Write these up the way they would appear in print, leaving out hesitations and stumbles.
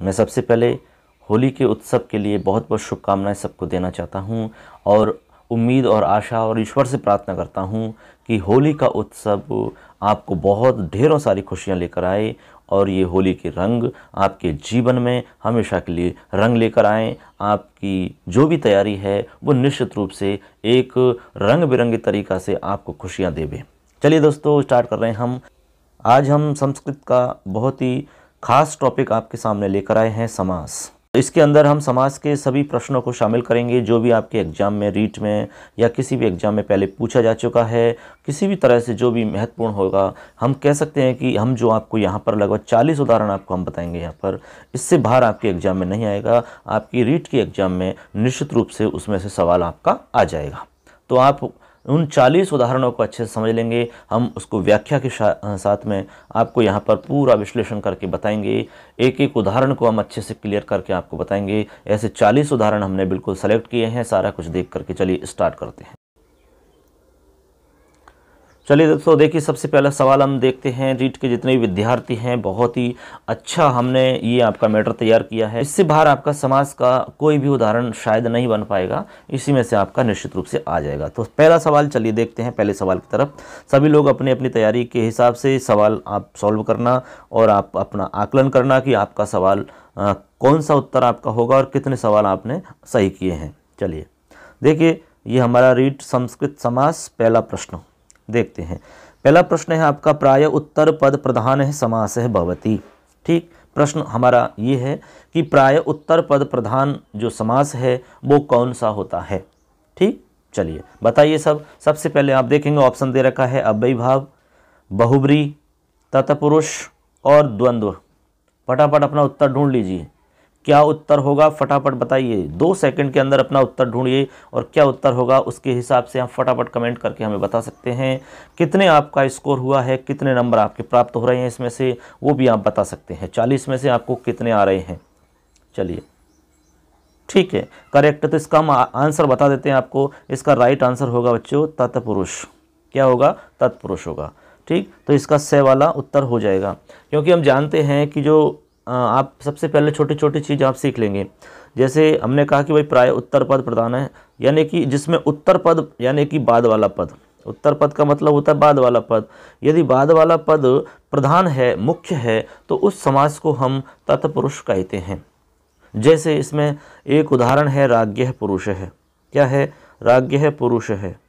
मैं सबसे पहले होली के उत्सव के लिए बहुत बहुत शुभकामनाएं सबको देना चाहता हूं और उम्मीद और आशा और ईश्वर से प्रार्थना करता हूं कि होली का उत्सव आपको बहुत ढेरों सारी खुशियां लेकर आए और ये होली के रंग आपके जीवन में हमेशा के लिए रंग लेकर आएँ। आपकी जो भी तैयारी है वो निश्चित रूप से एक रंग बिरंगे तरीक़ा से आपको खुशियाँ देवे। चलिए दोस्तों, स्टार्ट कर रहे हैं हम। आज हम संस्कृत का बहुत ही खास टॉपिक आपके सामने लेकर आए हैं, समास। इसके अंदर हम समास के सभी प्रश्नों को शामिल करेंगे जो भी आपके एग्जाम में, रीट में या किसी भी एग्जाम में पहले पूछा जा चुका है। किसी भी तरह से जो भी महत्वपूर्ण होगा, हम कह सकते हैं कि हम जो आपको यहाँ पर लगभग 40 उदाहरण आपको हम बताएंगे यहाँ पर, इससे बाहर आपके एग्जाम में नहीं आएगा। आपकी रीट के एग्जाम में निश्चित रूप से उसमें से सवाल आपका आ जाएगा। तो आप उन 40 उदाहरणों को अच्छे से समझ लेंगे। हम उसको व्याख्या के साथ में आपको यहाँ पर पूरा विश्लेषण करके बताएंगे। एक एक उदाहरण को हम अच्छे से क्लियर करके आपको बताएंगे। ऐसे 40 उदाहरण हमने बिल्कुल सेलेक्ट किए हैं, सारा कुछ देख करके चलिए स्टार्ट करते हैं। चलिए दोस्तों, देखिए सबसे पहला सवाल हम देखते हैं। रीट के जितने भी विद्यार्थी हैं, बहुत ही अच्छा हमने ये आपका मैटर तैयार किया है। इससे बाहर आपका समास का कोई भी उदाहरण शायद नहीं बन पाएगा, इसी में से आपका निश्चित रूप से आ जाएगा। तो पहला सवाल चलिए देखते हैं पहले सवाल की तरफ। सभी लोग अपनी अपनी तैयारी के हिसाब से सवाल आप सॉल्व करना और आप अपना आकलन करना कि आपका सवाल कौन सा उत्तर आपका होगा और कितने सवाल आपने सही किए हैं। चलिए देखिए, ये हमारा रीट संस्कृत समास पहला प्रश्न देखते हैं। पहला प्रश्न है आपका, प्राय उत्तर पद प्रधान है समास है भवति। ठीक, प्रश्न हमारा ये है कि प्राय उत्तर पद प्रधान जो समास है वो कौन सा होता है। ठीक, चलिए बताइए सब। सबसे पहले आप देखेंगे ऑप्शन दे रखा है अव्ययीभाव, बहुब्री, तत्पुरुष और द्वंद्व। फटाफट अपना उत्तर ढूंढ लीजिए, क्या उत्तर होगा फटाफट बताइए। 2 सेकंड के अंदर अपना उत्तर ढूंढिए और क्या उत्तर होगा उसके हिसाब से आप फटाफट कमेंट करके हमें बता सकते हैं। कितने आपका स्कोर हुआ है, कितने नंबर आपके प्राप्त हो रहे हैं इसमें से, वो भी आप बता सकते हैं। 40 में से आपको कितने आ रहे हैं। चलिए ठीक है, करेक्ट। तो इसका हम आंसर बता देते हैं आपको। इसका राइट आंसर होगा बच्चों तत्पुरुष। क्या होगा? तत्पुरुष होगा। ठीक, तो इसका से वाला उत्तर हो जाएगा, क्योंकि हम जानते हैं कि जो आप सबसे पहले छोटी छोटी चीज़ आप सीख लेंगे। जैसे हमने कहा कि भाई प्राय उत्तर पद प्रधान है, यानी कि जिसमें उत्तर पद यानी कि बाद वाला पद। उत्तर पद का मतलब होता है बाद वाला पद। यदि बाद वाला पद प्रधान है, मुख्य है, तो उस समास को हम तत्पुरुष कहते हैं। जैसे इसमें एक उदाहरण है, राज्ञः पुरुष है। क्या है? राज्ञः पुरुष है।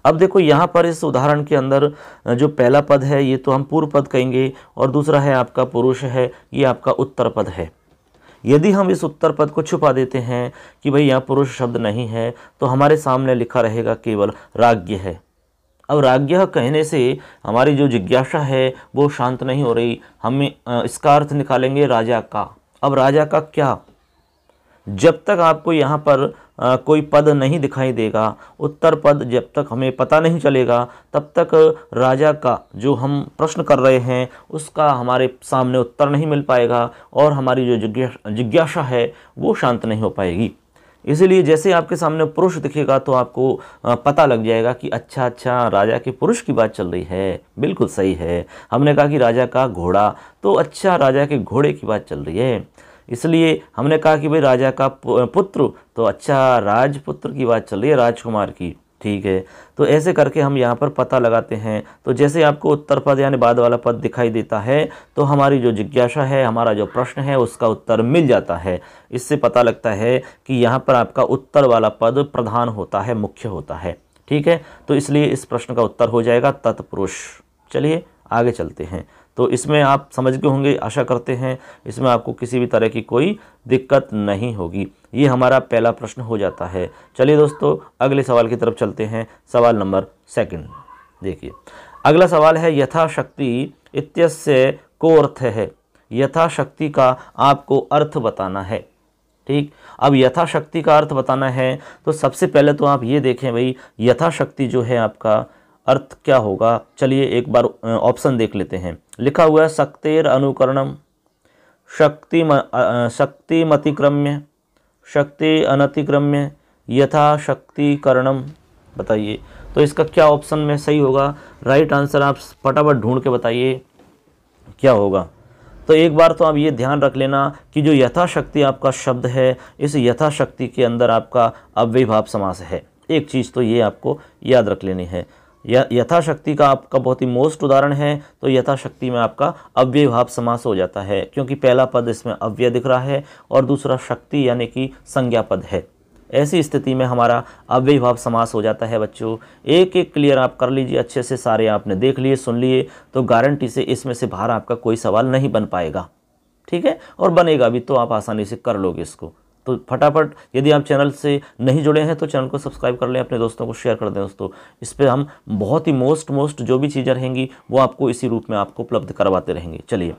अब देखो यहाँ पर इस उदाहरण के अंदर जो पहला पद है ये तो हम पूर्व पद कहेंगे और दूसरा है आपका पुरुष है, ये आपका उत्तर पद है। यदि हम इस उत्तर पद को छुपा देते हैं कि भाई यहाँ पुरुष शब्द नहीं है, तो हमारे सामने लिखा रहेगा केवल राज्ञ है। अब राज्ञ कहने से हमारी जो जिज्ञासा है वो शांत नहीं हो रही। हम इसका अर्थ निकालेंगे राजा का। अब राजा का क्या? जब तक आपको यहाँ पर कोई पद नहीं दिखाई देगा, उत्तर पद जब तक हमें पता नहीं चलेगा, तब तक राजा का जो हम प्रश्न कर रहे हैं उसका हमारे सामने उत्तर नहीं मिल पाएगा और हमारी जो जिज्ञासा है वो शांत नहीं हो पाएगी। इसीलिए जैसे आपके सामने पुरुष दिखेगा तो आपको पता लग जाएगा कि अच्छा राजा के पुरुष की बात चल रही है। बिल्कुल सही है। हमने कहा कि राजा का घोड़ा, तो अच्छा राजा के घोड़े की बात चल रही है। इसलिए हमने कहा कि भाई राजा का पुत्र, तो अच्छा राजपुत्र की बात चल रही है, राजकुमार की। ठीक है, तो ऐसे करके हम यहाँ पर पता लगाते हैं। तो जैसे आपको उत्तर पद यानी बाद वाला पद दिखाई देता है तो हमारी जो जिज्ञासा है, हमारा जो प्रश्न है उसका उत्तर मिल जाता है। इससे पता लगता है कि यहाँ पर आपका उत्तर वाला पद प्रधान होता है, मुख्य होता है। ठीक है, तो इसलिए इस प्रश्न का उत्तर हो जाएगा तत्पुरुष। चलिए आगे चलते हैं। तो इसमें आप समझ गए होंगे, आशा करते हैं इसमें आपको किसी भी तरह की कोई दिक्कत नहीं होगी। ये हमारा पहला प्रश्न हो जाता है। चलिए दोस्तों, अगले सवाल की तरफ चलते हैं। सवाल नंबर 2 देखिए, अगला सवाल है यथाशक्ति इत्यस्य को अर्थ है। यथाशक्ति का आपको अर्थ बताना है। ठीक, अब यथाशक्ति का अर्थ बताना है तो सबसे पहले तो आप ये देखें भाई, यथाशक्ति जो है आपका अर्थ क्या होगा। चलिए एक बार ऑप्शन देख लेते हैं। लिखा हुआ है शक्तेर अनुकरणम, शक्तिमतिक्रम्य, शक्ति अनतिक्रम्य, यथाशक्तिकरणम। बताइए तो इसका क्या ऑप्शन में सही होगा। राइट आंसर आप फटाफट ढूंढ के बताइए क्या होगा। तो एक बार तो आप ये ध्यान रख लेना कि जो यथाशक्ति आपका शब्द है, इस यथाशक्ति के अंदर आपका अव्ययीभाव समास है। एक चीज़ तो ये आपको याद रख लेनी है। यथाशक्ति का आपका बहुत ही मोस्ट उदाहरण है, तो यथाशक्ति में आपका अव्ययीभाव समास हो जाता है, क्योंकि पहला पद इसमें अव्यय दिख रहा है और दूसरा शक्ति यानी कि संज्ञा पद है। ऐसी स्थिति में हमारा अव्ययीभाव समास हो जाता है। बच्चों एक एक क्लियर आप कर लीजिए अच्छे से, सारे आपने देख लिए सुन लिए, तो गारंटी से इसमें से बाहर आपका कोई सवाल नहीं बन पाएगा, ठीक है, और बनेगा भी तो आप आसानी से कर लोगे इसको। तो फटाफट, यदि आप चैनल से नहीं जुड़े हैं तो चैनल को सब्सक्राइब कर लें, अपने दोस्तों को शेयर कर दें दोस्तों। इस पर हम बहुत ही मोस्ट जो भी चीज़ें रहेंगी वो आपको इसी रूप में आपको उपलब्ध करवाते रहेंगे। चलिए,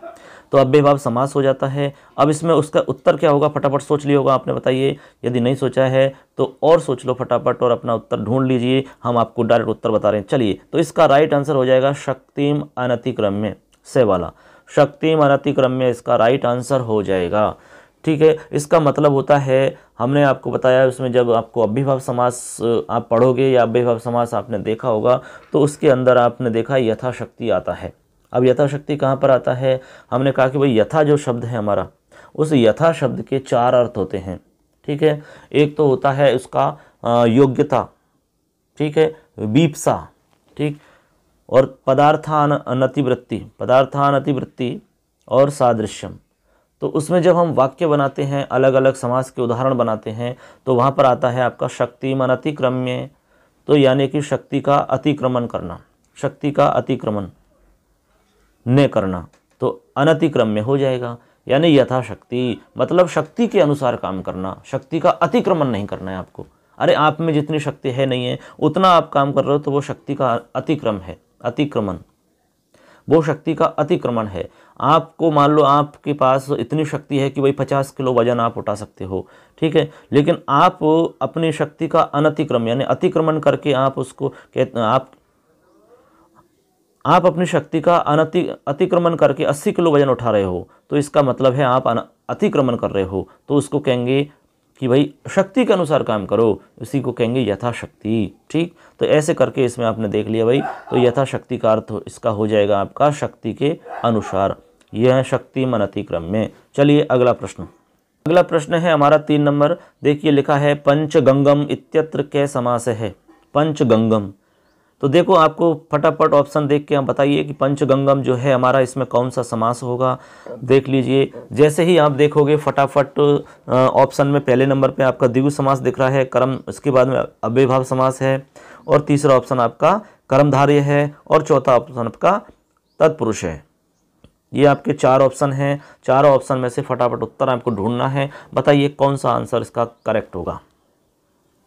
तो अव्ययीभाव समास हो जाता है। अब इसमें उसका उत्तर क्या होगा, फटाफट सोच लिया होगा आपने, बताइए। यदि नहीं सोचा है तो और सोच लो फटाफट और अपना उत्तर ढूंढ लीजिए, हम आपको डायरेक्ट उत्तर बता रहे हैं। चलिए, तो इसका राइट आंसर हो जाएगा शक्तिम अनतिक्रम्य से वाला। शक्तिम अनतिक्रम्य इसका राइट आंसर हो जाएगा, ठीक है। इसका मतलब होता है, हमने आपको बताया उसमें, जब आपको अव्ययीभाव समास आप पढ़ोगे या अव्ययीभाव समास आपने देखा होगा तो उसके अंदर आपने देखा यथाशक्ति आता है। अब यथाशक्ति कहाँ पर आता है, हमने कहा कि भाई यथा जो शब्द है हमारा, उस यथा शब्द के 4 अर्थ होते हैं, ठीक है। एक तो होता है उसका योग्यता, ठीक है, वीप्सा, ठीक, और पदार्थानतिवृत्ति और सादृश्यम। तो उसमें जब हम वाक्य बनाते हैं, अलग अलग समास के उदाहरण बनाते हैं, तो वहाँ पर आता है आपका शक्तिम अनतिक्रम्य, तो यानी कि शक्ति का अतिक्रमण करना, शक्ति का अतिक्रमण न करना, तो अनतिक्रम्य हो जाएगा। यानी यथाशक्ति मतलब शक्ति के अनुसार काम करना, शक्ति का अतिक्रमण नहीं करना है आपको। अरे आप में जितनी शक्ति है नहीं है उतना आप काम कर रहे हो, तो वो शक्ति का अतिक्रम है, अतिक्रमण, वो शक्ति का अतिक्रमण है। आपको मान लो आपके पास इतनी शक्ति है कि भाई 50 किलो वजन आप उठा सकते हो, ठीक है, लेकिन आप अपनी शक्ति का अनतिक्रम यानी अतिक्रमण करके आप उसको आप अपनी शक्ति का अतिक्रमण करके 80 किलो वजन उठा रहे हो, तो इसका मतलब है आप अतिक्रमण कर रहे हो, तो उसको कहेंगे कि भाई शक्ति के अनुसार काम करो, इसी को कहेंगे यथाशक्ति, ठीक। तो ऐसे करके इसमें आपने देख लिया भाई, तो यथाशक्ति का अर्थ इसका हो जाएगा आपका शक्ति के अनुसार। यह है शक्तिम अनतिक्रम्य। चलिए अगला प्रश्न, अगला प्रश्न है हमारा 3 नंबर। देखिए लिखा है पंचगंगम इत्यत्र कै समास है। पंचगंगम, तो देखो आपको फटाफट ऑप्शन देख के आप बताइए कि पंचगंगम जो है हमारा इसमें कौन सा समास होगा। देख लीजिए, जैसे ही आप देखोगे फटाफट ऑप्शन में पहले नंबर पे आपका द्विगु समास दिख रहा है, कर्म, इसके बाद में अव्ययीभाव समास है, और तीसरा ऑप्शन आपका कर्मधारय है, और चौथा ऑप्शन आपका तत्पुरुष है। ये आपके 4 ऑप्शन हैं। 4 ऑप्शन में से फटाफट उत्तर आपको ढूंढना है। बताइए कौन सा आंसर इसका करेक्ट होगा,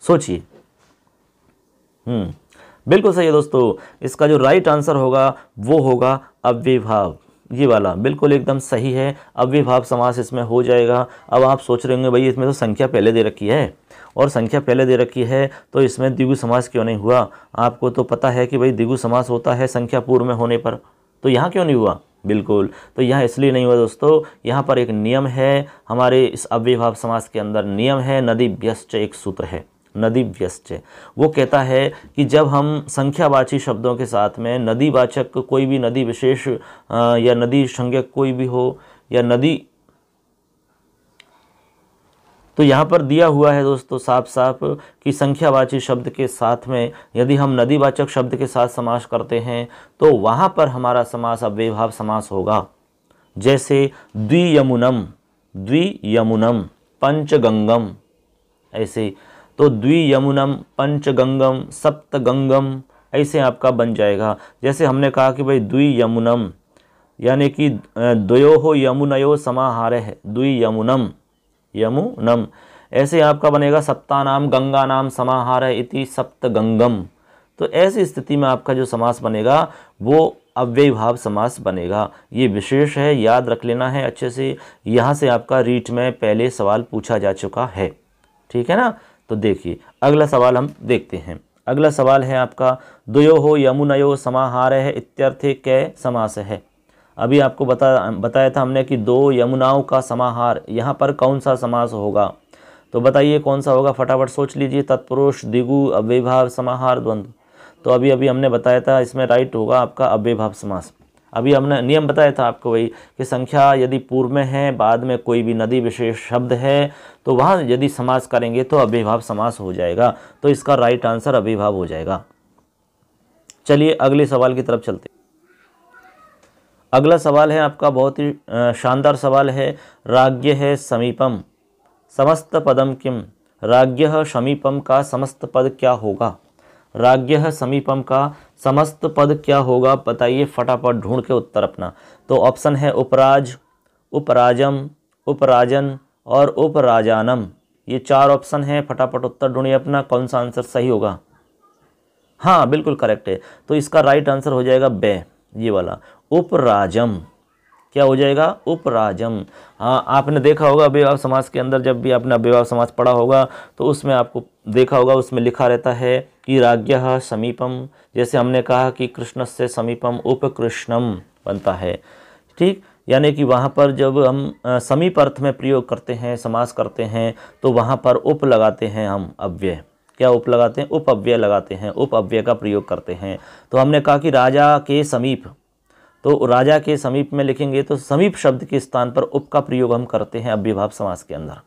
सोचिए। बिल्कुल सही है दोस्तों, इसका जो राइट आंसर होगा वो होगा अव्ययीभाव, ये वाला बिल्कुल एकदम सही है। अव्ययीभाव समास इसमें हो जाएगा। अब आप सोच रहे होंगे भाई इसमें तो संख्या पहले दे रखी है, और संख्या पहले दे रखी है तो इसमें द्विगु समास क्यों नहीं हुआ। आपको तो पता है कि भाई द्विगु समास होता है संख्या पूर्व में होने पर, तो यहाँ क्यों नहीं हुआ। बिल्कुल, तो यहाँ इसलिए नहीं हुआ दोस्तों, यहाँ पर एक नियम है हमारे इस अव्ययीभाव समास के अंदर, नियम है नदीभ्यश्च, एक सूत्र है नदीभ्यश्च। वो कहता है कि जब हम संख्यावाची शब्दों के साथ में नदीवाचक कोई भी नदी विशेष या नदी संज्ञक कोई भी हो या नदी, तो यहाँ पर दिया हुआ है दोस्तों साफ साफ कि संख्यावाची शब्द के साथ में यदि हम नदीवाचक शब्द के साथ समास करते हैं तो वहाँ पर हमारा समास अव्ययीभाव समास होगा। जैसे द्वियमुनम, द्वियमुनम पंचगंगम, ऐसे तो द्वियमुनम पंचगंगम सप्तगंगम ऐसे आपका बन जाएगा। जैसे हमने कहा कि भाई द्वियमुनम यानी कि द्वयोः यमुनयो समाहारः है, द्वियमुनम यमुनम, ऐसे आपका बनेगा सप्तानाम गंगानाम समाहारः इति सप्तगंगम। तो ऐसी स्थिति में आपका जो समास बनेगा वो अव्ययीभाव समास बनेगा। ये विशेष है, याद रख लेना है अच्छे से। यहाँ से आपका रीट में पहले सवाल पूछा जा चुका है, ठीक है ना। तो देखिए अगला सवाल हम देखते हैं। अगला सवाल है आपका द्वयोः यमुनयो समाहारः इत्यर्थे कै समास है। अभी आपको बताया था हमने कि 2 यमुनाओं का समाहार, यहाँ पर कौन सा समास होगा, तो बताइए कौन सा होगा, फटाफट सोच लीजिए। तत्पुरुष, द्विगु, अव्ययीभाव, समाहार, द्वंद्व। तो अभी हमने बताया था इसमें राइट होगा आपका अव्ययीभाव समास। अभी हमने नियम बताया था आपको वही कि संख्या यदि पूर्व में है, बाद में कोई भी नदी विशेष शब्द है, तो वहाँ यदि समास करेंगे तो अव्ययभाव समास हो जाएगा। तो इसका राइट आंसर अव्ययभाव हो जाएगा। चलिए अगले सवाल की तरफ चलते। अगला सवाल है आपका बहुत ही शानदार सवाल है। राज्ञ है समीपम समस्त पदम किम। राज्ञ समीपम का समस्त पद क्या होगा? राज्ञ समीपम का समस्त पद क्या होगा? बताइए फटाफट ढूंढ के उत्तर अपना। तो ऑप्शन है उपराज, उपराजम, उपराजन और उपराजानम। ये 4 ऑप्शन हैं। फटाफट उत्तर ढूंढिए अपना, कौन सा आंसर सही होगा। हाँ बिल्कुल करेक्ट है। तो इसका राइट आंसर हो जाएगा बे, ये वाला उपराजम। क्या हो जाएगा? उपराजम। हाँ आपने देखा होगा अव्ययभाव समास के अंदर, जब भी आपने अव्ययभाव समास पढ़ा होगा तो उसमें आपको देखा होगा, उसमें लिखा रहता है कि राज्ञः समीपम। जैसे हमने कहा कि कृष्णस्य समीपम उपकृष्णम बनता है, ठीक। यानी कि वहाँ पर जब हम समीप अर्थ में प्रयोग करते हैं, समास करते हैं, तो वहाँ पर उप लगाते हैं हम अव्यय। क्या उप लगाते हैं? उप अव्यय लगाते हैं, उप अव्यय का प्रयोग करते हैं। तो हमने कहा कि राजा के समीप, तो राजा के समीप में लिखेंगे तो समीप शब्द के स्थान पर उप का प्रयोग हम करते हैं अव्ययभाव समास के अंदर।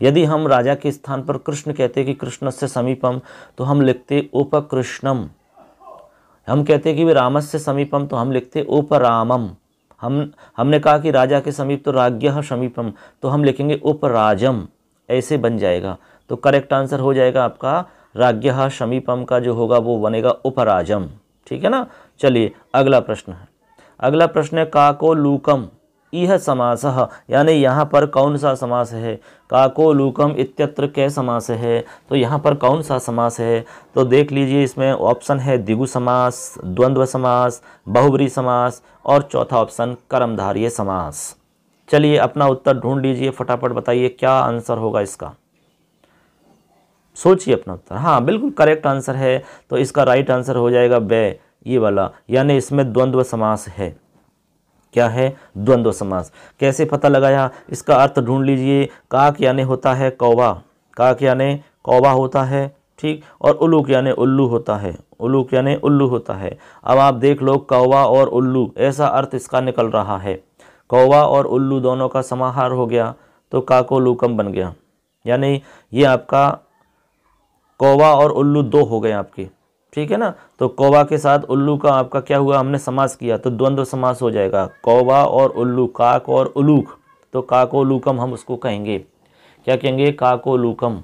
यदि हम राजा के स्थान पर कृष्ण कहते हैं कि कृष्णस्य समीपम, तो हम लिखते उपकृष्णम। हम कहते हैं कि वे रामस्य समीपम, तो हम लिखते उपरामम। हमने कहा कि राजा के समीप तो राज्ञः समीपम, तो हम लिखेंगे उपराजम। ऐसे बन जाएगा। तो करेक्ट आंसर हो जाएगा आपका राज्ञः समीपम का जो होगा वो बनेगा उपराजम, ठीक है ना। चलिए अगला प्रश्न है। अगला प्रश्न है काको लूकम इह समासः, यानी यहाँ पर कौन सा समास है? काको लूकम इत्यत्र कै समास है? तो यहाँ पर कौन सा समास है? तो देख लीजिए, इसमें ऑप्शन है द्विगु समास, द्वंद्व समास, बहुब्री समास और चौथा ऑप्शन कर्मधारय समास। चलिए अपना उत्तर ढूंढ लीजिए, फटाफट बताइए क्या आंसर होगा इसका। सोचिए अपना उत्तर। हाँ बिल्कुल करेक्ट आंसर है। तो इसका राइट आंसर हो जाएगा बे, ये वाला, यानी इसमें द्वंद्व समास है। क्या है? द्वंद्व समास। कैसे पता लगाया? इसका अर्थ ढूंढ लीजिए। काक यानी होता है कौवा, काक यानी कौवा होता है, ठीक। और उल्लूक यानी उल्लू होता है, उल्लूक यानी उल्लू होता है। अब आप देख लो कौवा और उल्लू, ऐसा अर्थ इसका निकल रहा है। कौवा और उल्लू दोनों का समाहार हो गया तो काकोलूकम बन गया। यानी ये आपका कौवा और उल्लू 2 हो गए आपके, ठीक है ना। तो कौवा के साथ उल्लू का आपका क्या हुआ? हमने समास किया तो द्वंद्व समास हो जाएगा। कौवा और उल्लू, काक और उलूक, तो काकोलूकम हम उसको कहेंगे। क्या कहेंगे? काकोलूकम।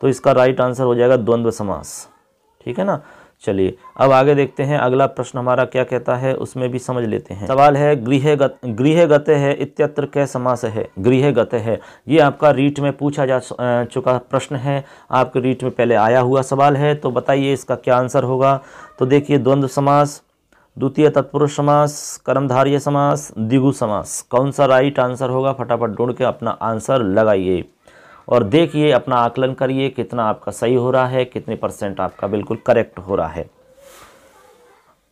तो इसका राइट आंसर हो जाएगा द्वंद्व समास, ठीक है ना। चलिए अब आगे देखते हैं अगला प्रश्न हमारा क्या कहता है, उसमें भी समझ लेते हैं। सवाल है गृहे गते है इत्यत्र कै समास है? गृहे गते है, ये आपका रीट में पूछा जा चुका प्रश्न है, आपके रीट में पहले आया हुआ सवाल है। तो बताइए इसका क्या आंसर होगा। तो देखिए द्वंद्व समास, द्वितीय तत्पुरुष समास, कर्मधारय समास, द्विगु समास, कौन सा राइट आंसर होगा? फटाफट ढूंढ के अपना आंसर लगाइए और देखिए, अपना आकलन करिए कितना आपका सही हो रहा है, कितने % आपका बिल्कुल करेक्ट हो रहा है।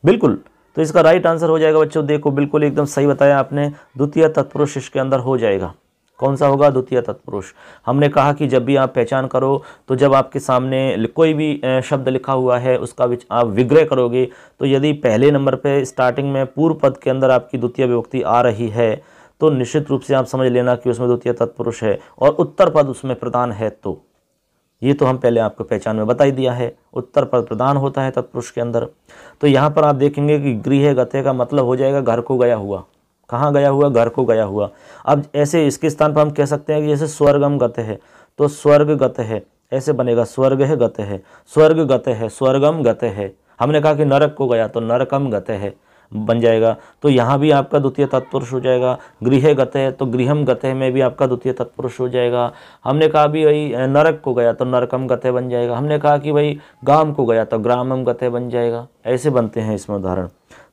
बिल्कुल, तो इसका राइट आंसर हो जाएगा बच्चों, देखो बिल्कुल एकदम सही बताया आपने, द्वितीय तत्पुरुष इसके अंदर हो जाएगा। कौन सा होगा? द्वितीय तत्पुरुष। हमने कहा कि जब भी आप पहचान करो तो जब आपके सामने कोई भी शब्द लिखा हुआ है उसका आप विग्रह करोगे, तो यदि पहले नंबर पे स्टार्टिंग में पूर्व पद के अंदर आपकी द्वितीय विभक्ति आ रही है तो निश्चित रूप से आप समझ लेना कि उसमें द्वितीय तत्पुरुष है, और उत्तर पद उसमें प्रधान है। तो ये तो हम पहले आपको पहचान में बता ही दिया है, उत्तर पद प्रधान होता है तत्पुरुष के अंदर। तो यहाँ पर आप देखेंगे कि गृह गते का मतलब हो जाएगा घर को गया हुआ। कहाँ गया हुआ? घर को गया हुआ। अब ऐसे इसके स्थान पर हम कह सकते हैं कि जैसे स्वर्गम गते है तो स्वर्ग गते है, ऐसे बनेगा स्वर्ग है गते है, स्वर्ग गते है, स्वर्गम गते है। हमने कहा कि नरक को गया तो नरकम गते है बन जाएगा। तो यहाँ भी आपका द्वितीय तत्पुरुष हो जाएगा। गृह गते है तो गृहम गते में भी आपका द्वितीय तत्पुरुष हो जाएगा। हमने कहा भी भाई नरक को गया तो नरकम गते बन जाएगा। हमने कहा कि भाई गाम को गया तो ग्रामम गते बन जाएगा। ऐसे बनते हैं इसमें उदाहरण।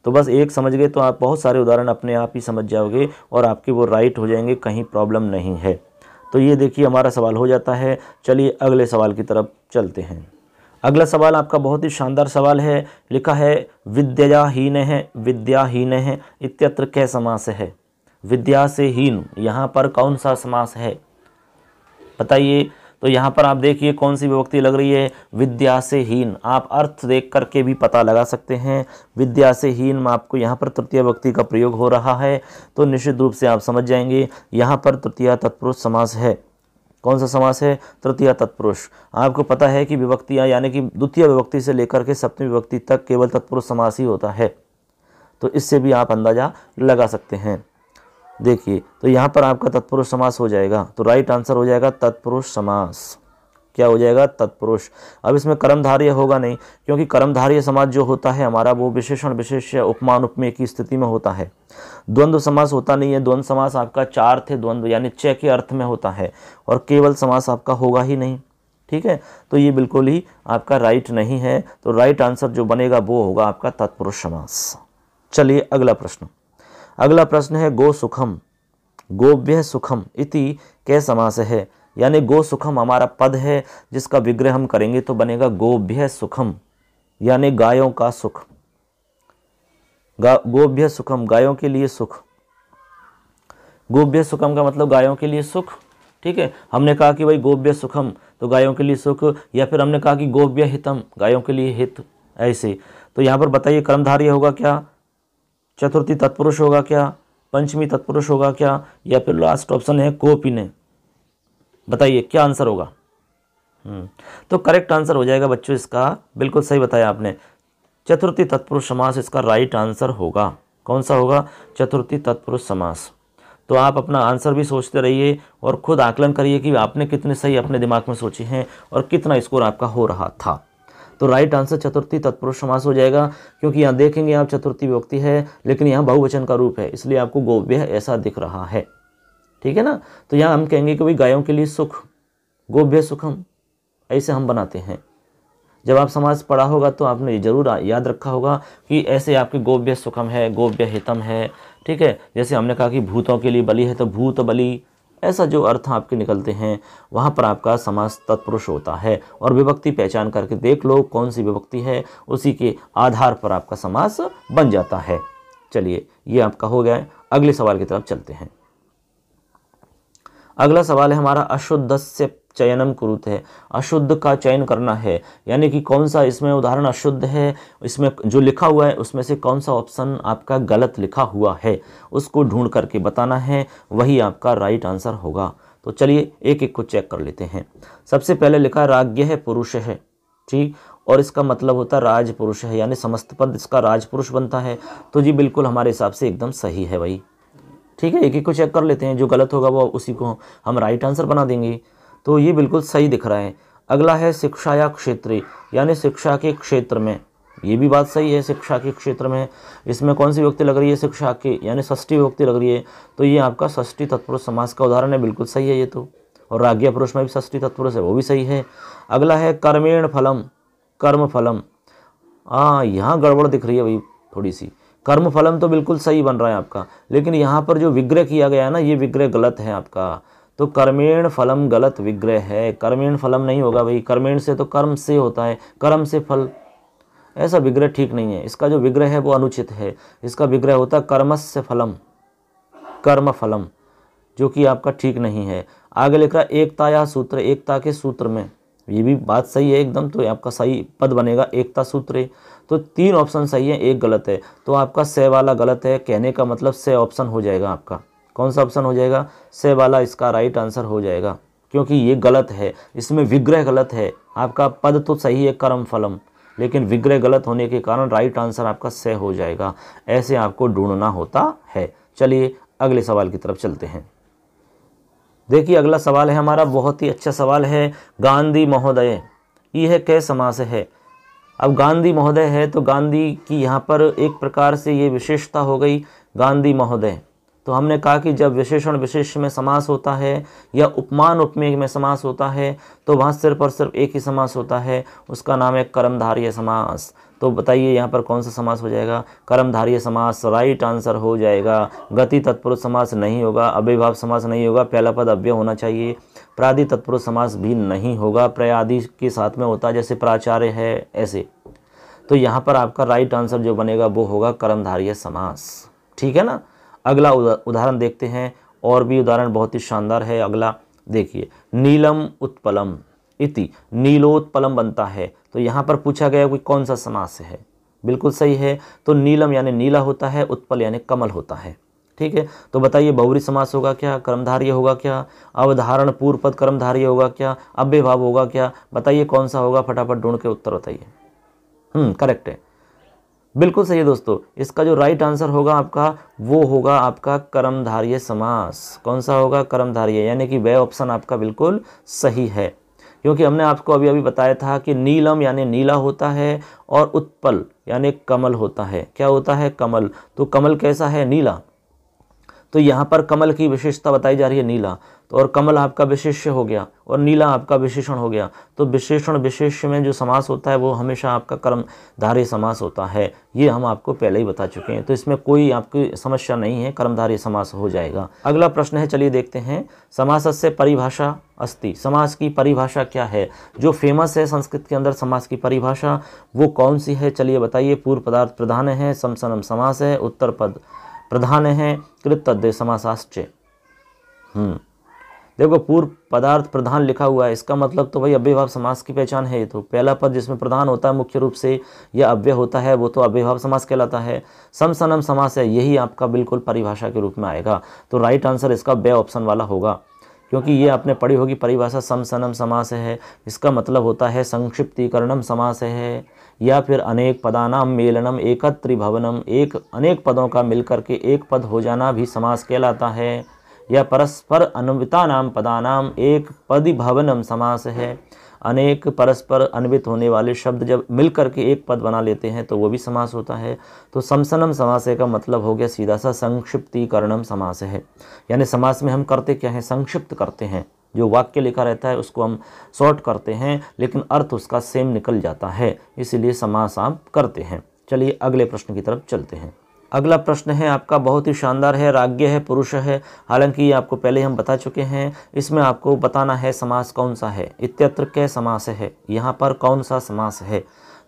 तो बस एक समझ गए तो आप बहुत सारे उदाहरण अपने आप ही समझ जाओगे और आपके वो राइट हो जाएंगे, कहीं प्रॉब्लम नहीं है। तो ये देखिए हमारा सवाल हो जाता है। चलिए अगले सवाल की तरफ चलते हैं। अगला सवाल आपका बहुत ही शानदार सवाल है। लिखा है विद्याहीन है, विद्याहीन है इत्यत्र कै समास है? विद्या से हीन, यहाँ पर कौन सा समास है बताइए। तो यहाँ पर आप देखिए कौन सी विभक्ति लग रही है, विद्या से हीन। आप अर्थ देख करके भी पता लगा सकते हैं, विद्या से हीन में आपको यहाँ पर तृतीय विभक्ति का प्रयोग हो रहा है, तो निश्चित रूप से आप समझ जाएंगे यहाँ पर तृतीय तत्पुरुष समास है। कौन सा समास है, तृतीय तत्पुरुष। आपको पता है कि विभक्तियाँ यानी कि द्वितीय विभक्ति से लेकर के सप्तमी विभक्ति तक केवल तत्पुरुष समास ही होता है, तो इससे भी आप अंदाजा लगा सकते हैं। देखिए तो यहाँ पर आपका तत्पुरुष समास हो जाएगा, तो राइट आंसर हो जाएगा तत्पुरुष समास। क्या हो जाएगा, तत्पुरुष। अब इसमें कर्मधारय होगा नहीं, क्योंकि कर्मधारय समास जो होता है हमारा वो विशेषण विशेष्य उपमान उपमेय की स्थिति में होता है। द्वंद्व समास होता नहीं है। द्वंद्व समास आपका चार थे द्वंद्व यानी च के अर्थ में होता है, और केवल समास आपका होगा ही नहीं। ठीक है, तो ये बिल्कुल ही आपका राइट नहीं है, तो राइट आंसर जो बनेगा वो होगा आपका तत्पुरुष समास। चलिए अगला प्रश्न। अगला प्रश्न है गो सुखम गोभ्य सुखम इति कै समास है। यानी गो सुखम हमारा पद है, जिसका विग्रह हम करेंगे तो बनेगा गोभ्य सुखम, यानी गायों का सुख। गोभ्य सुखम गायों के लिए सुख। गोभ्य सुखम का मतलब गायों के लिए सुख। ठीक है, हमने कहा कि भाई गोभ्य सुखम तो गायों के लिए सुख, या फिर हमने कहा कि गोभ्य हितम गायों के लिए हित, ऐसे। तो यहाँ पर बताइए कर्मधारय होगा क्या, चतुर्थी तत्पुरुष होगा क्या, पंचमी तत्पुरुष होगा क्या, या फिर लास्ट ऑप्शन है कोपिने। बताइए क्या आंसर होगा। तो करेक्ट आंसर हो जाएगा बच्चों इसका, बिल्कुल सही बताया आपने, चतुर्थी तत्पुरुष समास इसका राइट आंसर होगा। कौन सा होगा, चतुर्थी तत्पुरुष समास। तो आप अपना आंसर भी सोचते रहिए और खुद आकलन करिए कि आपने कितने सही अपने दिमाग में सोचे हैं और कितना स्कोर आपका हो रहा था। तो राइट आंसर चतुर्थी तत्पुरुष समास हो जाएगा, क्योंकि यहाँ देखेंगे आप चतुर्थी विभक्ति है लेकिन यहाँ बहुवचन का रूप है, इसलिए आपको गोव्य ऐसा दिख रहा है। ठीक है ना, तो यहाँ हम कहेंगे कि भाई गायों के लिए सुख, गोभ्य सुखम, ऐसे हम बनाते हैं। जब आप समास पढ़ा होगा तो आपने जरूर याद रखा होगा कि ऐसे आपके गोभ्य सुखम है, गोभ्य हितम है। ठीक है, जैसे हमने कहा कि भूतों के लिए बलि है तो भूत बलि, ऐसा जो अर्थ आपके निकलते हैं वहाँ पर आपका समास तत्पुरुष होता है। और विभक्ति पहचान करके देख लो कौन सी विभक्ति है, उसी के आधार पर आपका समास बन जाता है। चलिए ये आपका हो गया है, अगले सवाल की तरफ चलते हैं। अगला सवाल है हमारा अशुद्धस्य चयनम कुरुते है। अशुद्ध का चयन करना है, यानी कि कौन सा इसमें उदाहरण अशुद्ध है, इसमें जो लिखा हुआ है उसमें से कौन सा ऑप्शन आपका गलत लिखा हुआ है उसको ढूंढ करके बताना है, वही आपका राइट आंसर होगा। तो चलिए एक एक को चेक कर लेते हैं। सबसे पहले लिखा राज्ञ है पुरुष है, ठीक, और इसका मतलब होता है राज पुरुष है, यानी समस्त पद इसका राज पुरुष बनता है। तो जी बिल्कुल हमारे हिसाब से एकदम सही है भाई। ठीक है, एक एक को चेक कर लेते हैं, जो गलत होगा वो उसी को हम राइट आंसर बना देंगे। तो ये बिल्कुल सही दिख रहा है। अगला है शिक्षाया क्षेत्रे, यानी शिक्षा के क्षेत्र में, ये भी बात सही है, शिक्षा के क्षेत्र में। इसमें कौन सी विभक्ति लग रही है, शिक्षा के, यानी षष्ठी विभक्ति लग रही है, तो ये आपका षष्ठी तत्पुरुष समास का उदाहरण है, बिल्कुल सही है ये तो। और राज्ञ पुरुष में भी षष्ठी तत्पुरुष है, वो भी सही है। अगला है कर्मेण फलम, कर्म फलम, यहाँ गड़बड़ दिख रही है भाई थोड़ी सी। कर्म फलम तो बिल्कुल सही बन रहा है आपका, लेकिन यहाँ पर जो विग्रह किया गया है ना, ये विग्रह गलत है आपका। तो कर्मेण फलम गलत विग्रह है, कर्मेण फलम नहीं होगा भाई। कर्मेण से तो कर्म से होता है, कर्म से फल, ऐसा विग्रह ठीक नहीं है। इसका जो विग्रह है वो अनुचित है, इसका विग्रह होता है कर्मस्य फलम, कर्म फलम, जो कि आपका ठीक नहीं है। आगे लिखा एकता या सूत्र, एकता के सूत्र में, ये भी बात सही है एकदम। तो आपका सही पद बनेगा एकता सूत्रे। तो 3 ऑप्शन सही है, एक गलत है, तो आपका से वाला गलत है। कहने का मतलब से ऑप्शन हो जाएगा आपका। कौन सा ऑप्शन हो जाएगा, से वाला इसका राइट आंसर हो जाएगा, क्योंकि ये गलत है, इसमें विग्रह गलत है। आपका पद तो सही है कर्म फलम, लेकिन विग्रह गलत होने के कारण राइट आंसर आपका से हो जाएगा। ऐसे आपको ढूंढना होता है। चलिए अगले सवाल की तरफ चलते हैं। देखिए अगला सवाल है हमारा, बहुत ही अच्छा सवाल है। गांधी महोदय, यह कै समास है। अब गांधी महोदय है तो गांधी की यहाँ पर एक प्रकार से ये विशेषता हो गई, गांधी महोदय। तो हमने कहा कि जब विशेषण विशेष में समास होता है या उपमान उपमेय में समास होता है तो वहाँ सिर्फ और सिर्फ एक ही समास होता है, उसका नाम है कर्मधारय समास। तो बताइए यहाँ पर कौन सा समास हो जाएगा, कर्मधारय समास राइट आंसर हो जाएगा। गति तत्पुरुष समास नहीं होगा, अव्ययभाव समास नहीं होगा, पहला पद अव्यय होना चाहिए। प्रादि तत्पुरुष समास भी नहीं होगा, प्रयादि के साथ में होता है, जैसे प्राचार्य है ऐसे। तो यहाँ पर आपका राइट आंसर जो बनेगा वो होगा कर्मधारय समास। ठीक है ना। अगला उदाहरण देखते हैं, और भी उदाहरण बहुत ही शानदार है। अगला देखिए नीलम उत्पलम इति, नीलोत्पलम बनता है। तो यहाँ पर पूछा गया कोई कौन सा समास है, बिल्कुल सही है। तो नीलम यानी नीला होता है, उत्पल यानी कमल होता है। ठीक है, तो बताइए बहुव्रीहि समास होगा क्या, कर्मधारय होगा क्या, अवधारण पूर्व पद कर्मधारय होगा क्या, अव्ययभाव होगा क्या, बताइए कौन सा होगा, फटाफट ढूंढ के उत्तर बताइए। करेक्ट है, बिल्कुल सही है दोस्तों। इसका जो राइट आंसर होगा आपका वो होगा आपका कर्मधारय समास। कौन सा होगा, कर्मधारय, यानी कि वह ऑप्शन आपका बिल्कुल सही है। क्योंकि हमने आपको अभी अभी बताया था कि नीलम यानी नीला होता है और उत्पल यानी कमल होता है। क्या होता है, कमल। तो कमल कैसा है, नीला। तो यहाँ पर कमल की विशेषता बताई जा रही है नीला, तो और कमल आपका विशेष्य हो गया और नीला आपका विशेषण हो गया। तो विशेषण विशेष्य में जो समास होता है वो हमेशा आपका कर्मधारय समास होता है। ये हम आपको पहले ही बता चुके हैं, तो इसमें कोई आपकी समस्या नहीं है, कर्मधारय समास हो जाएगा। अगला प्रश्न है, चलिए देखते हैं। समासस्य परिभाषा अस्ति, समास की परिभाषा क्या है, जो फेमस है संस्कृत के अंदर समास की परिभाषा वो कौन सी है, चलिए बताइए। पूर्व पदार्थ प्रधान है, समसनम समास है, उत्तर पद प्रधान है, कृत तद्धित समासाश्च। देखो पूर्व पदार्थ प्रधान लिखा हुआ है, इसका मतलब तो भाई अव्ययभाव समास की पहचान है। ये तो पहला पद जिसमें प्रधान होता है मुख्य रूप से या अव्यय होता है वो तो अव्ययभाव समास कहलाता है। समसनम समास है, यही आपका बिल्कुल परिभाषा के रूप में आएगा। तो राइट आंसर इसका बे ऑप्शन वाला होगा, क्योंकि ये आपने पढ़ी होगी परिभाषा, समसनम समास है, इसका मतलब होता है संक्षिप्तीकरणम समास है, या फिर अनेक पदानाम मेलनम एकत्रि भवनम, एक अनेक पदों का मिलकर के एक पद हो जाना भी समास कहलाता है, या परस्पर अन्विता नाम पदानाम एक पदि भवनम समास है। अनेक परस्पर अन्वित होने वाले शब्द जब मिलकर के एक पद बना लेते हैं तो वो भी समास होता है। तो समसनम समास का मतलब हो गया सीधा सा संक्षिप्तीकरणम समास है, यानी समास में हम करते क्या है, संक्षिप्त करते हैं। जो वाक्य लिखा रहता है उसको हम शॉर्ट करते हैं, लेकिन अर्थ उसका सेम निकल जाता है, इसीलिए समास आप करते हैं। चलिए अगले प्रश्न की तरफ चलते हैं। अगला प्रश्न है आपका बहुत ही शानदार है, राज्ञ है, पुरुष है। हालांकि ये आपको पहले हम बता चुके हैं, इसमें आपको बताना है समास कौन सा है। इत्यत्र के समास है, यहाँ पर कौन सा समास है।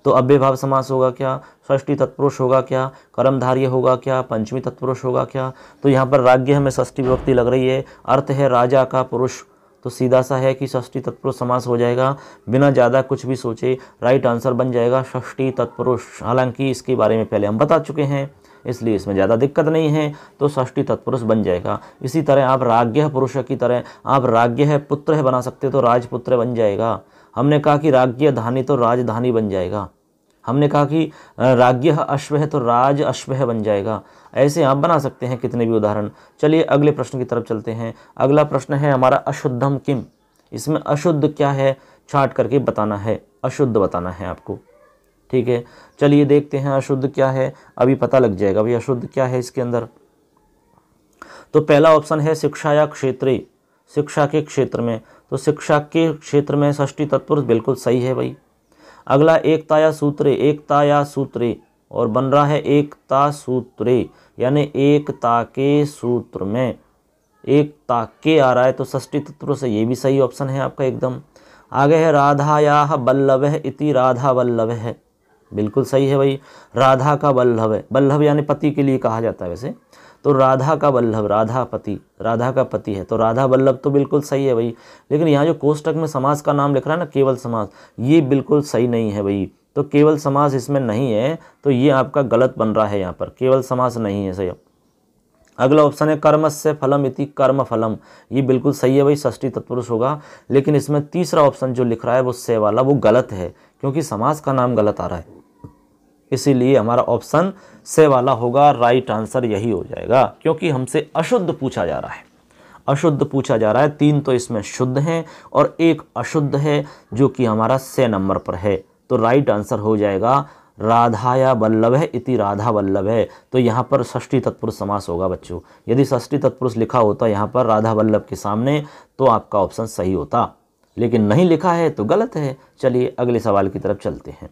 तो अव्ययभाव समास होगा क्या, षष्ठी तत्पुरुष होगा क्या, कर्मधारय होगा क्या, पंचमी तत्पुरुष होगा क्या। तो यहाँ पर राज्ञ हमें षष्ठी विभक्ति लग रही है, अर्थ है राजा का पुरुष, तो सीधा सा है कि षष्ठी तत्पुरुष समास हो जाएगा, बिना ज़्यादा कुछ भी सोचे राइट आंसर बन जाएगा षष्ठी तत्पुरुष। हालांकि इसके बारे में पहले हम बता चुके हैं, इसलिए इसमें ज़्यादा दिक्कत नहीं है, तो षष्ठी तत्पुरुष बन जाएगा। इसी तरह आप राज्ञ पुरुष की तरह आप राज्ञ है पुत्र है बना सकते हो, तो राजपुत्र बन जाएगा। हमने कहा कि राज्ञ धानी तो राजधानी बन जाएगा। हमने कहा कि राज्ञ अश्व है तो राज अश्व है बन जाएगा। ऐसे आप बना सकते हैं कितने भी उदाहरण। चलिए अगले प्रश्न की तरफ चलते हैं। अगला प्रश्न है हमारा अशुद्धम किम। इसमें अशुद्ध क्या है छांट करके बताना है, अशुद्ध बताना है आपको। ठीक है, चलिए देखते हैं अशुद्ध क्या है, अभी पता लग जाएगा भाई अशुद्ध क्या है इसके अंदर। तो पहला ऑप्शन है शिक्षा या क्षेत्रे, शिक्षा के क्षेत्र में। तो शिक्षा के क्षेत्र में षष्ठी तत्पुरुष बिल्कुल सही है भाई। अगला एकता या सूत्रे, एकता या सूत्रे, और बन रहा है एकता सूत्रे, यानी एकता के सूत्र में एकता के आ रहा है, तो षष्ठी तत्पुरुष से ये भी सही ऑप्शन है आपका एकदम। आगे है राधायाः वल्लभः इति, राधा वल्लभ है, बिल्कुल सही है भाई। राधा का वल्लभ है, वल्लभ यानी पति के लिए कहा जाता है वैसे, तो राधा का वल्लभ, राधा पति, राधा का पति है, तो राधा वल्लभ तो बिल्कुल सही है भाई। लेकिन यहाँ जो कोष्टक में समास का नाम लिख रहा है ना, केवल समास, ये बिल्कुल सही नहीं है भाई। तो केवल समास इसमें नहीं है, तो ये आपका गलत बन रहा है, यहाँ पर केवल समास नहीं है सही। अगला ऑप्शन है कर्मस्य फलम इति, कर्म फलम, ये बिल्कुल सही है भाई, षष्ठी तत्पुरुष होगा। लेकिन इसमें तीसरा ऑप्शन जो लिख रहा है वो से वाला, वो गलत है, क्योंकि समास का नाम गलत आ रहा है, इसीलिए हमारा ऑप्शन से वाला होगा। राइट आंसर यही हो जाएगा, क्योंकि हमसे अशुद्ध पूछा जा रहा है, अशुद्ध पूछा जा रहा है। 3 तो इसमें शुद्ध हैं और 1 अशुद्ध है, जो कि हमारा से नंबर पर है। तो राइट आंसर हो जाएगा राधाया वल्लभ है इति, राधा वल्लभ है। तो यहाँ पर षष्ठी तत्पुरुष समास होगा बच्चों। यदि षष्ठी तत्पुरुष लिखा होता यहाँ पर राधा वल्लभ के सामने, तो आपका ऑप्शन सही होता, लेकिन नहीं लिखा है तो गलत है। चलिए अगले सवाल की तरफ चलते हैं।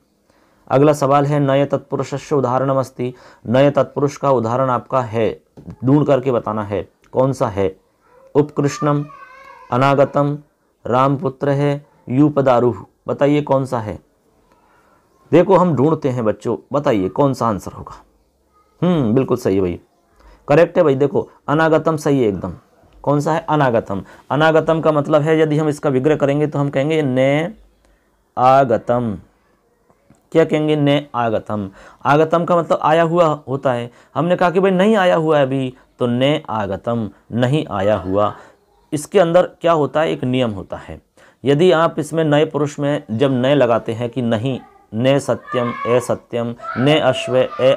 अगला सवाल है नय तत्पुरुषस्य उदाहरणम अस्ति। नय तत्पुरुष का उदाहरण आपका है, ढूंढ करके बताना है कौन सा है। उपकृष्णम, अनागतम, रामपुत्र है, यूपदारुह, बताइए कौन सा है। देखो हम ढूंढते हैं बच्चों, बताइए कौन सा आंसर होगा। बिल्कुल सही है भाई, करेक्ट है भाई। देखो अनागतम सही है एकदम, कौन सा है? अनागतम। अनागतम का मतलब है, यदि हम इसका विग्रह करेंगे तो हम कहेंगे ने आगतम। क्या कहेंगे? ने आगतम। आगतम का मतलब आया हुआ होता है। हमने कहा कि भाई नहीं आया हुआ है अभी, तो ने आगतम, नहीं आया हुआ। इसके अंदर क्या होता है? एक नियम होता है। यदि आप इसमें नए पुरुष में जब नए लगाते हैं कि नहीं, ने सत्यम, ए सत्यम, ने अश्व, ए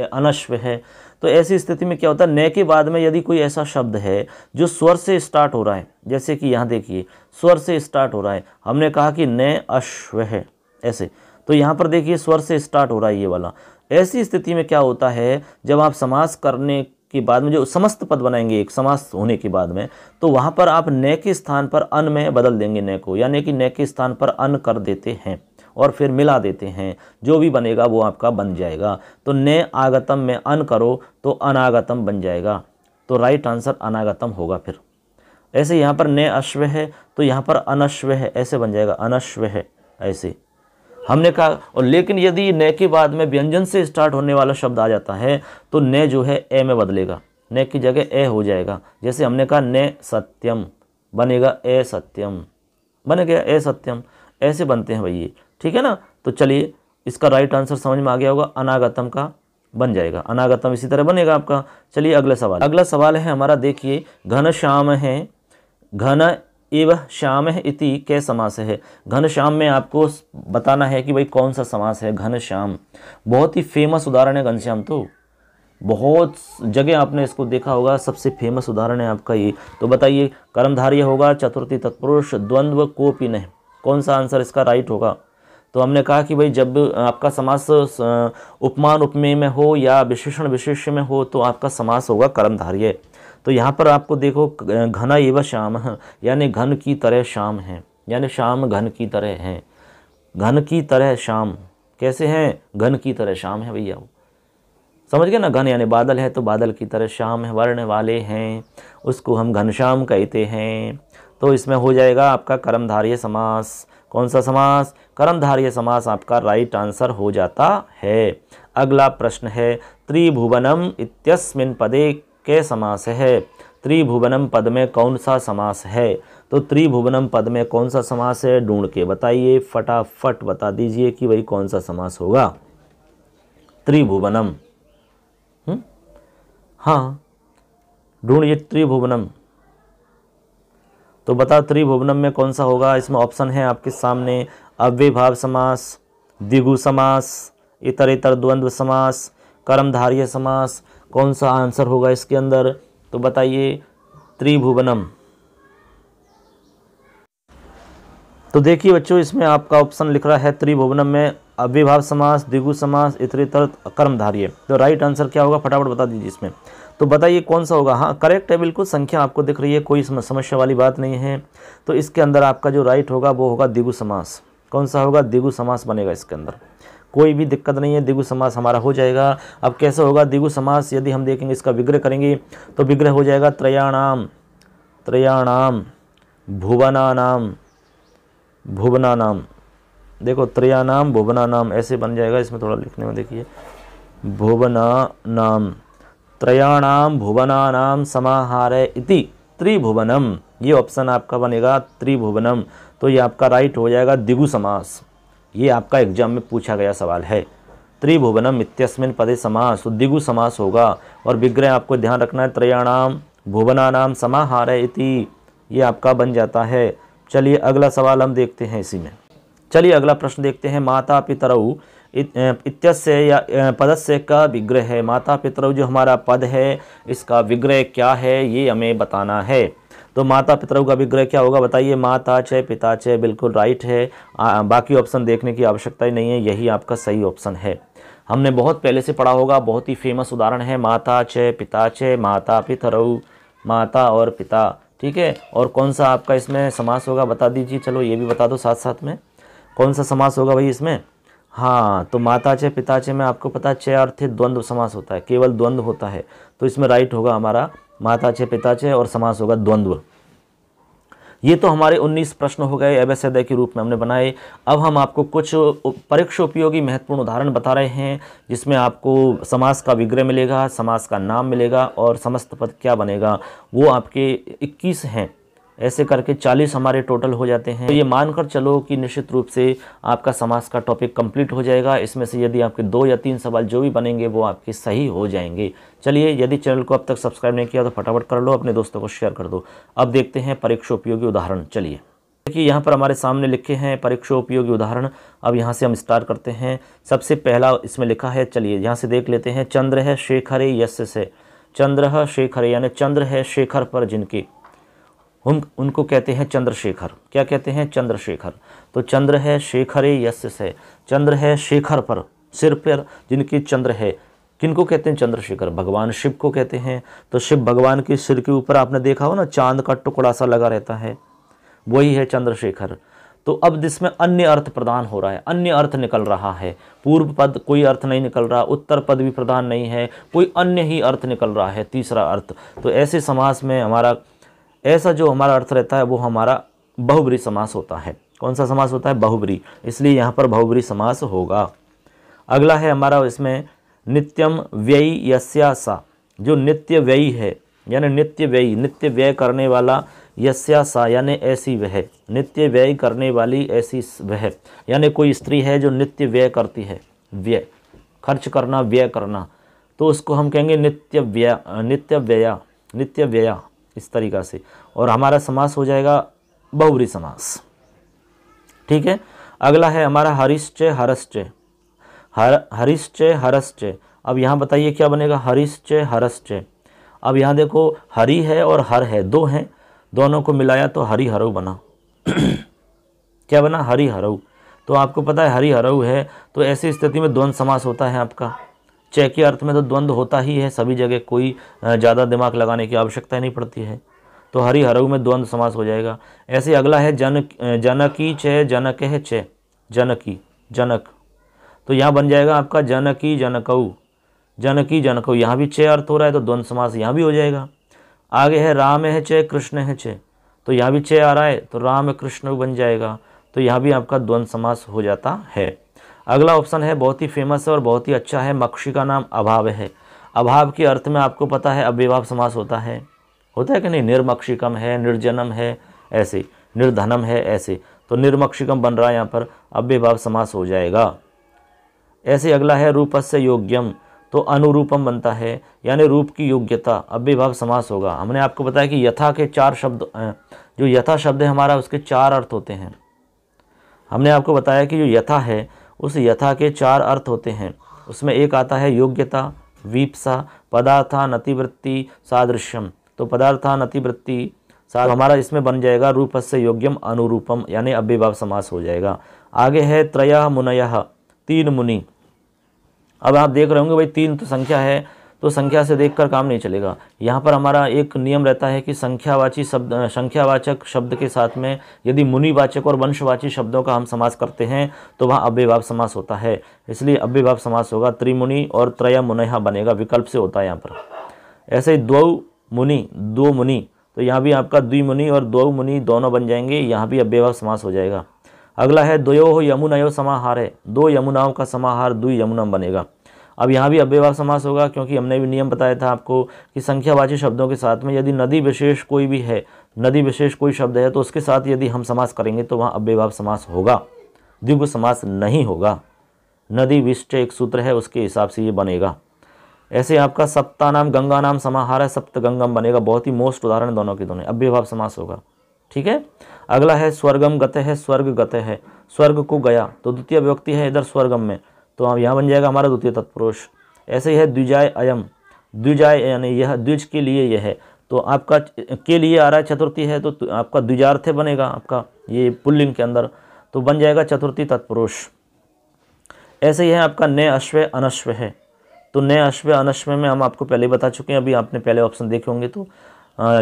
अनश्व है, तो ऐसी स्थिति में क्या होता है? ने के बाद में यदि कोई ऐसा शब्द है जो स्वर से स्टार्ट हो रहा है, जैसे कि यहाँ देखिए स्वर से स्टार्ट हो रहा है, हमने कहा कि ने अश्व है ऐसे, तो यहाँ पर देखिए स्वर से स्टार्ट हो रहा है ये वाला। ऐसी स्थिति में क्या होता है, जब आप समास करने के बाद में जो समस्त पद बनाएंगे एक समास होने के बाद में, तो वहाँ पर आप ने के स्थान पर अन में बदल देंगे ने को, यानी कि ने के स्थान पर अन कर देते हैं और फिर मिला देते हैं, जो भी बनेगा वो आपका बन जाएगा। तो ने आगतम में अन करो तो अनागतम बन जाएगा, तो राइट आंसर अनागतम होगा। फिर ऐसे यहाँ पर ने अश्व है तो यहाँ पर अनश्व है, ऐसे बन जाएगा, अनश्व है ऐसे हमने कहा। और लेकिन यदि ने के बाद में व्यंजन से स्टार्ट होने वाला शब्द आ जाता है तो ने जो है ए में बदलेगा, ने की जगह ए हो जाएगा। जैसे हमने कहा ने सत्यम बनेगा ए सत्यम, बन गया ए सत्यम, ऐसे बनते हैं भाई ये, ठीक है ना। तो चलिए इसका राइट आंसर समझ में आ गया होगा, अनागतम का बन जाएगा, अनागतम इसी तरह बनेगा आपका। चलिए अगला सवाल, अगला सवाल है हमारा, देखिए घन श्याम है, घन एव श्याम इति के समास है। घन श्याम में आपको बताना है कि भाई कौन सा समास है। घन श्याम बहुत ही फेमस उदाहरण है, घनश्याम तो बहुत जगह आपने इसको देखा होगा, सबसे फेमस उदाहरण है आपका ये। तो बताइए कर्मधारय होगा, चतुर्थी तत्पुरुष, द्वंद्व, कोपी नहीं, कौन सा आंसर इसका राइट होगा? तो हमने कहा कि भाई जब आपका समास उपमान उपमेय में हो या विशेषण विशेष्य में हो तो आपका समास होगा कर्मधारय। तो यहाँ पर आपको देखो घना एव श्याम, यानी घन की तरह श्याम है, यानी श्याम घन की तरह हैं, घन की तरह श्याम कैसे हैं? घन की तरह श्याम है भैया, समझ गए ना। घन यानी बादल है तो बादल की तरह श्याम है, वर्ण वाले हैं, उसको हम घनश्याम कहते हैं। तो इसमें हो जाएगा आपका कर्मधारय समास। कौन सा समास? कर्मधारय समास आपका राइट आंसर हो जाता है। अगला प्रश्न है, त्रिभुवनम इत्यस्मिन् पदे के समास है। त्रिभुवनम पद में कौन सा समास है? तो त्रिभुवनम पद में कौन सा समास है, ढूंढ के बताइए, फटाफट बता दीजिए कि भाई कौन सा समास होगा। त्रिभुवनम, हाँ ढूंढिए त्रिभुवनम, तो बता त्रिभुवनम में कौन सा होगा। इसमें ऑप्शन है आपके सामने, अव्ययभाव समास, द्विगु समास, इतरेतर द्वंद्व समास, कर्मधारय समास। कौन सा आंसर होगा इसके अंदर? तो बताइए त्रिभुवनम। तो देखिए बच्चों इसमें आपका ऑप्शन लिख रहा है त्रिभुवनम में अव्ययभाव समास, द्विगु समास, इतरेतर, कर्मधारय। तो राइट आंसर क्या होगा फटाफट बता दीजिए इसमें। तो बताइए कौन सा होगा। हाँ करेक्ट है बिल्कुल, संख्या आपको दिख रही है, कोई समस्या वाली बात नहीं है। तो इसके अंदर आपका जो राइट होगा वो होगा द्विगु समास। कौन सा होगा? द्विगु समास बनेगा इसके अंदर, कोई भी दिक्कत नहीं है, द्विगु समास हमारा हो जाएगा। अब कैसे होगा द्विगु समास? यदि हम देखेंगे इसका विग्रह करेंगे तो विग्रह हो जाएगा त्रयाणाम, त्रयाणाम भुवनानाम, भुवनानाम। देखो त्रयाणाम भुवनानाम ऐसे बन जाएगा, इसमें थोड़ा लिखने में देखिए, भुवनानाम, त्रयाणाम भुवनानाम समाहारे इति त्रिभुवनम, ये ऑप्शन आपका बनेगा त्रिभुवनम। तो ये आपका राइट हो जाएगा द्विगु समास। ये आपका एग्जाम में पूछा गया सवाल है। त्रिभुवनम इत्यस्मिन् पदे समास, तो द्विगु समास होगा। और विग्रह आपको ध्यान रखना है, त्रयाणाम भुवनानाम समाहारे इति, ये आपका बन जाता है। चलिए अगला सवाल हम देखते हैं इसी में। चलिए अगला प्रश्न देखते हैं, माता पितरौ इत्यस्य या पदस्य का विग्रह है। माता पितरौ जो हमारा पद है इसका विग्रह क्या है ये हमें बताना है। तो माता पितरौ का विग्रह क्या होगा बताइए। माता च पिता च, बिल्कुल राइट है, बाकी ऑप्शन देखने की आवश्यकता ही नहीं है, यही आपका सही ऑप्शन है। हमने बहुत पहले से पढ़ा होगा, बहुत ही फेमस उदाहरण है, माता च पिता च, माता पितरौ, माता और पिता, ठीक है। और कौन सा आपका इसमें समास होगा बता दीजिए। चलो ये भी बता दो साथ साथ में, कौन सा समास होगा भाई इसमें। हाँ तो माता च पिता च में आपको पता है च अर्थ द्वंद्व समास होता है, केवल द्वंद्व होता है, तो इसमें राइट होगा हमारा माता च पिता च और समास होगा द्वंद्व। ये तो हमारे 19 प्रश्न हो गए एवैसेदय के रूप में हमने बनाए। अब हम आपको कुछ परीक्षा उपयोगी महत्वपूर्ण उदाहरण बता रहे हैं, जिसमें आपको समास का विग्रह मिलेगा, समास का नाम मिलेगा और समस्त पद क्या बनेगा, वो आपके 21 हैं। ऐसे करके 40 हमारे टोटल हो जाते हैं। तो ये मानकर चलो कि निश्चित रूप से आपका समास का टॉपिक कंप्लीट हो जाएगा। इसमें से यदि आपके 2 या 3 सवाल जो भी बनेंगे वो आपके सही हो जाएंगे। चलिए, यदि चैनल को अब तक सब्सक्राइब नहीं किया तो फटाफट कर लो, अपने दोस्तों को शेयर कर दो। अब देखते हैं परीक्षा उपयोगी उदाहरण। चलिए, देखिए यहाँ पर हमारे सामने लिखे हैं परीक्षा उपयोगी उदाहरण। अब यहाँ से हम स्टार्ट करते हैं। सबसे पहला इसमें लिखा है, चलिए यहाँ से देख लेते हैं। चंद्र है शेखरे यस्य से, चंद्र शेखरे यानी चंद्र है शेखर पर जिनके, उनको कहते हैं चंद्रशेखर। क्या कहते हैं? चंद्रशेखर। तो चंद्र है शेखरे यस्य से, चंद्र है शेखर पर, सिर पर जिनकी चंद्र है, किनको कहते हैं? चंद्रशेखर। भगवान शिव को कहते हैं। तो शिव भगवान के सिर के ऊपर आपने देखा हो ना, चांद का टुकड़ा सा लगा रहता है, वही है चंद्रशेखर। तो अब इसमें अन्य अर्थ प्रदान हो रहा है, अन्य अर्थ निकल रहा है। पूर्व पद कोई अर्थ नहीं निकल रहा, उत्तर पद भी प्रदान नहीं है, कोई अन्य ही अर्थ निकल रहा है, तीसरा अर्थ। तो ऐसे समास में हमारा ऐसा जो हमारा अर्थ रहता है वो हमारा बहुब्री समास होता है। कौन सा समास होता है? बहुब्री। इसलिए यहाँ पर बहुब्री समास होगा। अगला है हमारा इसमें नित्यम व्ययी यस्या सा, जो नित्य व्ययी है यानी नित्य व्ययी, नित्य व्यय करने वाला, यस्या सा यानी ऐसी वह, नित्य व्यय करने वाली ऐसी वह, यानी कोई स्त्री है जो नित्य व्यय करती है, व्यय खर्च करना, व्यय करना, तो उसको हम कहेंगे नित्य व्यय, नित्य व्यया, नित्य व्यया, इस तरीक़ा से। और हमारा समास हो जाएगा बहुब्री समास। ठीक है। अगला है हमारा हरिश्चय हरश्चय, हरिश्चय हरश्चय। अब यहाँ बताइए क्या बनेगा? हरिश्चय हरश्चय। अब यहाँ देखो, हरि है और हर है, दो हैं, दोनों को मिलाया तो हरि हरऊ बना। क्या बना? हरि हरऊ। तो आपको पता है हरि हरऊ है, तो ऐसी स्थिति में द्वंद्व समास होता है आपका। चय के अर्थ में तो द्वंद्व होता ही है सभी जगह, कोई ज़्यादा दिमाग लगाने की आवश्यकता नहीं पड़ती है। तो हरि हरऊ में द्वंद्व समास हो जाएगा। ऐसे अगला है जनकी चय जनक है चय, जनकी जनक, तो यहाँ बन जाएगा आपका जनकी जनकऊ, जनकी जनकऊ। यहाँ भी चय अर्थ हो रहा है तो द्वंद्व समास यहाँ भी हो जाएगा। आगे है राम है चय कृष्ण है चय, तो यहाँ भी चय आ रहा है तो राम कृष्ण बन जाएगा, तो यहाँ भी आपका द्वंद्व समास हो जाता है। अगला ऑप्शन है बहुत ही फेमस है और बहुत ही अच्छा है, मक्षी का नाम अभाव है। अभाव के अर्थ में आपको पता है अव्ययभाव समास होता है कि नहीं? निर्मक्षिकम है, निर्जनम है, ऐसे निर्धनम है, ऐसे। तो निर्मक्षिकम बन रहा है यहाँ पर, अव्ययभाव समास हो जाएगा। ऐसे अगला है रूपस्य योग्यम, तो अनुरूपम बनता है, यानी रूप की योग्यता, अव्ययभाव समास होगा। हमने आपको बताया कि यथा के 4 शब्द, जो यथा शब्द है हमारा उसके 4 अर्थ होते हैं। हमने आपको बताया कि जो यथा है उस यथा के 4 अर्थ होते हैं। उसमें एक आता है योग्यता, वीप्सा, पदार्थानतिवृत्ति, सादृश्यम। तो पदार्थानतिवृत्ति हमारा इसमें बन जाएगा रूपस्य योग्यम अनुरूपम, यानी अव्ययभाव समास हो जाएगा। आगे है त्रयः मुनयः, 3 मुनि। अब आप देख रहे होंगे भाई 3 तो संख्या है, तो संख्या से देखकर काम नहीं चलेगा। यहाँ पर हमारा एक नियम रहता है कि संख्यावाची शब्द, संख्यावाचक शब्द के साथ में यदि मुनिवाचक और वंशवाची शब्दों का हम समास करते हैं तो वहाँ अव्ययभाव समास होता है। इसलिए अव्ययभाव समास होगा, त्रिमुनि और त्रय मुनयः बनेगा, विकल्प से होता है यहाँ पर। ऐसे द्वौ मुनि, 2 मुनि, तो यहाँ भी आपका द्विमुनि और द्वौ मुनि दोनों बन जाएंगे, यहाँ भी अव्ययभाव समास हो जाएगा। अगला है द्वयोः यमुनयोः समाहार है, 2 यमुनाओं का समाहार द्वियमुनम बनेगा। अब यहाँ भी अव्ययभाव समास होगा, क्योंकि हमने भी नियम बताया था आपको कि संख्यावाची शब्दों के साथ में यदि नदी विशेष कोई भी है, नदी विशेष कोई शब्द है, तो उसके साथ यदि हम समास करेंगे तो वहाँ अव्ययभाव समास होगा, द्विगु समास नहीं होगा। नदी विष्ट एक सूत्र है, उसके हिसाब से ये बनेगा। ऐसे आपका सप्तानाम गंगा नाम समाहार है, सप्तगंगम बनेगा। बहुत ही मोस्ट उदाहरण दोनों के दोनों, अव्ययभाव समास होगा। ठीक है। अगला है स्वर्गम गते है, स्वर्ग गते है, स्वर्ग को गया, तो द्वितीय विभक्ति है इधर स्वर्गम में, तो अब यहाँ बन जाएगा हमारा द्वितीय तत्पुरुष। ऐसे ही है द्विजाय अयम, द्विजाय यानी यह, द्विज के लिए यह है, तो आपका के लिए आ रहा है, चतुर्थी है तो आपका द्विजार्थे बनेगा आपका ये पुल्लिंग के अंदर, तो बन जाएगा चतुर्थी तत्पुरुष। ऐसे ही है आपका नय अश्व अनश्व है, तो नय अश्व अनश्व में हम आपको पहले बता चुके हैं, अभी आपने पहले ऑप्शन देखे होंगे तो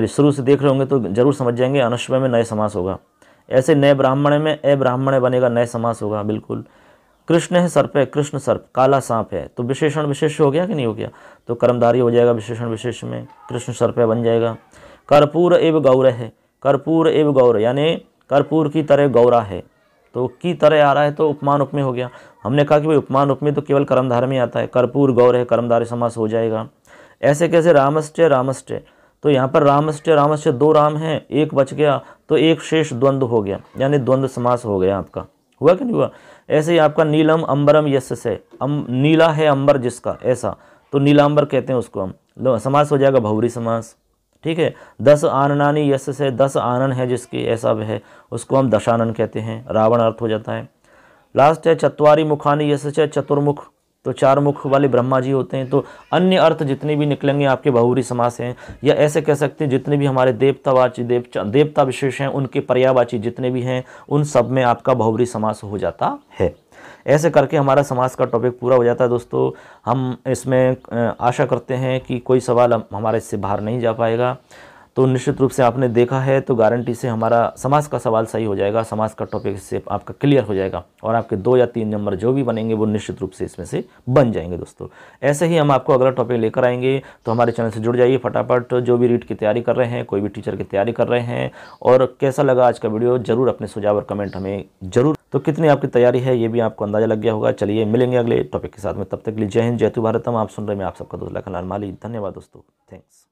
शुरू से देख रहे होंगे तो जरूर समझ जाएंगे, अनश्व में नए समास होगा। ऐसे नए ब्राह्मण में अब्राह्मण बनेगा, नए समास होगा बिल्कुल। कृष्ण है सर्प है, कृष्ण सर्प, काला सांप है, तो विशेषण विशेष हो गया कि नहीं हो गया, तो कर्मधारी हो जाएगा विशेषण विशेष में, कृष्ण सर्प बन जाएगा। कर्पूर एवं गौर है, कर्पूर एव गौर, यानी कर्पूर की तरह गौरा है, तो की तरह आ रहा है तो उपमान उपमेय हो गया। हमने कहा कि भाई उपमान उपमेय तो केवल कर्मधारय में आता है, कर्पूर गौर है, कर्मधारय समास हो जाएगा। ऐसे कैसे, रामश्च रामश्च, तो यहाँ पर रामश्च रामश्च दो राम हैं, एक बच गया तो एक शेष द्वंद्व हो गया, यानी द्वंद्व समास हो गया आपका, हुआ कि नहीं हुआ। ऐसे ही आपका नीलम अंबरम यस्य से, नीला है अंबर जिसका, ऐसा तो नीलांबर कहते हैं उसको हम, समास हो जाएगा बहुब्री समास, ठीक है। 10 आननानी यस्य से, 10 आनन है जिसकी, ऐसा वह, उसको हम दशानन कहते हैं, रावण अर्थ हो जाता है। लास्ट है चत्वारी मुखानी यस्य से, चतुर्मुख, तो 4 मुख वाले ब्रह्मा जी होते हैं। तो अन्य अर्थ जितने भी निकलेंगे आपके बहुब्री समास हैं, या ऐसे कह सकते हैं जितने भी हमारे देवतावाची देवता विशेष हैं उनके पर्यायवाची जितने भी हैं उन सब में आपका बहुब्री समास हो जाता है। ऐसे करके हमारा समास का टॉपिक पूरा हो जाता है दोस्तों। हम इसमें आशा करते हैं कि कोई सवाल हमारे इससे बाहर नहीं जा पाएगा। तो निश्चित रूप से आपने देखा है तो गारंटी से हमारा समास का सवाल सही हो जाएगा, समास का टॉपिक इससे आपका क्लियर हो जाएगा और आपके 2 या 3 नंबर जो भी बनेंगे वो निश्चित रूप से इसमें से बन जाएंगे दोस्तों। ऐसे ही हम आपको अगला टॉपिक लेकर आएंगे, तो हमारे चैनल से जुड़ जाइए फटाफट। जो भी रीट की तैयारी कर रहे हैं, कोई भी टीचर की तैयारी कर रहे हैं, और कैसा लगा आज का वीडियो ज़रूर अपने सुझाव और कमेंट हमें ज़रूर। तो कितनी आपकी तैयारी है ये भी आपको अंदाजा लग गया होगा। चलिए मिलेंगे अगले टॉपिक के साथ में, तब तक के लिए जय हिंद जय तु भारतम। आप सुन रहे हैं, मैं आप सबका दोस्त लखनलाल माली। धन्यवाद दोस्तों, थैंक्स।